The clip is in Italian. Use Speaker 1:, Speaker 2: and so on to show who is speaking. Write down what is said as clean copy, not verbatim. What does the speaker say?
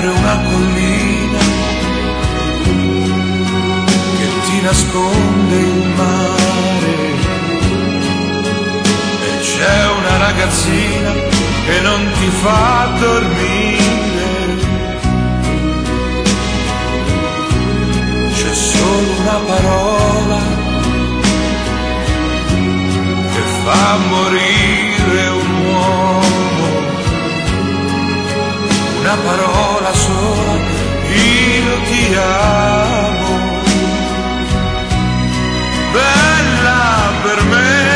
Speaker 1: apre una collina che ti nasconde il mare, e c'è una ragazzina che non ti fa dormire, c'è solo una parola che fa morire un uomo, una parola sola, io ti amo, bella per me.